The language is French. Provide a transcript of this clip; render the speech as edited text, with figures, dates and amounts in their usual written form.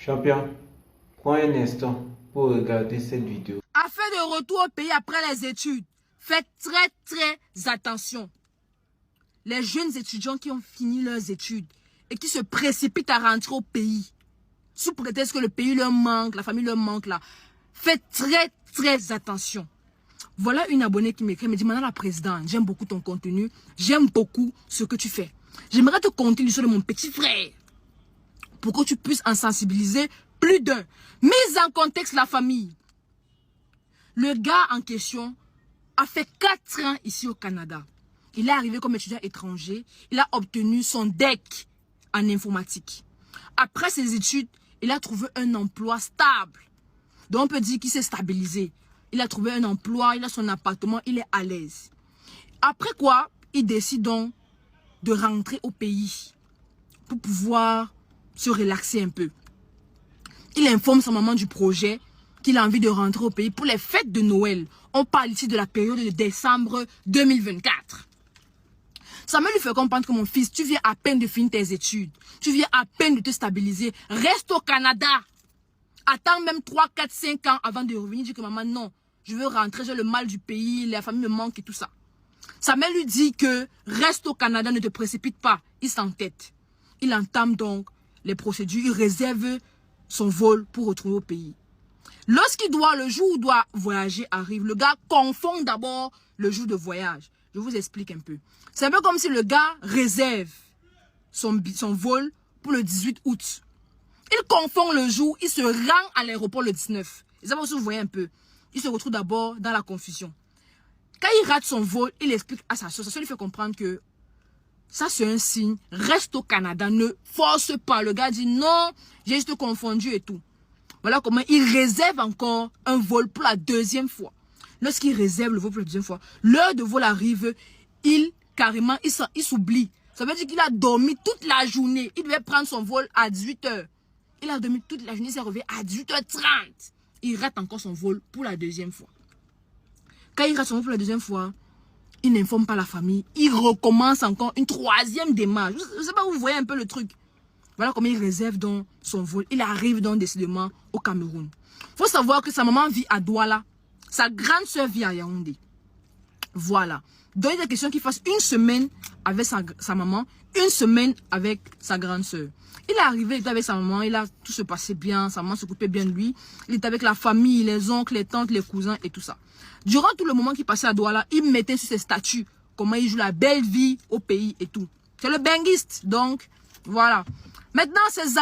Champion, prends un instant pour regarder cette vidéo. Afin de retour au pays après les études, faites très attention. Les jeunes étudiants qui ont fini leurs études et qui se précipitent à rentrer au pays, sous prétexte que le pays leur manque, la famille leur manque là, faites très attention. Voilà une abonnée qui m'écrit, me dit, Madame la Présidente, j'aime beaucoup ton contenu, j'aime beaucoup ce que tu fais. J'aimerais te conter l'histoire de mon petit frère, pour que tu puisses en sensibiliser plus d'un. Mise en contexte la famille. Le gars en question a fait 4 ans ici au Canada. Il est arrivé comme étudiant étranger. Il a obtenu son DEC en informatique. Après ses études, il a trouvé un emploi stable. Donc on peut dire qu'il s'est stabilisé. Il a trouvé un emploi, il a son appartement, il est à l'aise. Après quoi, il décide donc de rentrer au pays pour pouvoir se relaxer un peu. Il informe sa maman du projet qu'il a envie de rentrer au pays pour les fêtes de Noël. On parle ici de la période de décembre 2024. Samuel lui fait comprendre que mon fils, tu viens à peine de finir tes études. Tu viens à peine de te stabiliser. Reste au Canada. Attends même 3, 4, 5 ans avant de revenir. Dis que maman, non, je veux rentrer, j'ai le mal du pays, la famille me manque et tout ça. Samuel lui dit que reste au Canada, ne te précipite pas. Il s'entête. Il entame donc les procédures. Il réserve son vol pour retourner au pays. Lorsqu'il doit, le jour où il doit voyager arrive, le gars confond d'abord le jour de voyage. Je vous explique un peu. C'est un peu comme si le gars réserve son vol pour le 18 août. Il confond le jour, il se rend à l'aéroport le 19. Et ça, vous voyez un peu. Il se retrouve d'abord dans la confusion. Quand il rate son vol, il explique à sa soeur. Sa soeur lui fait comprendre que ça, c'est un signe. Reste au Canada, ne force pas. Le gars dit non, j'ai juste confondu et tout. Voilà comment il réserve encore un vol pour la 2e fois. Lorsqu'il réserve le vol pour la 2e fois, l'heure de vol arrive, il s'oublie. Ça veut dire qu'il a dormi toute la journée. Il devait prendre son vol à 18 h. Il a dormi toute la journée, il s'est réveillé à 18h30. Il rate encore son vol pour la 2e fois. Quand il rate son vol pour la 2e fois, il n'informe pas la famille. Il recommence encore une 3e démarche. Je ne sais pas, vous voyez un peu le truc. Voilà comment il réserve donc son vol. Il arrive donc décidément au Cameroun. Il faut savoir que sa maman vit à Douala. Sa grande soeur vit à Yaoundé. Voilà. Donc il est question qu'il fasse une semaine avec sa maman, une semaine avec sa grande soeur. Il est arrivé, il était avec sa maman, tout se passait bien, sa maman s'occupait bien de lui. Il était avec la famille, les oncles, les tantes, les cousins et tout ça. Durant tout le moment qu'il passait à Douala, il mettait sur ses statuts comment il joue la belle vie au pays et tout. C'est le benguiste, donc voilà. Maintenant, ses amis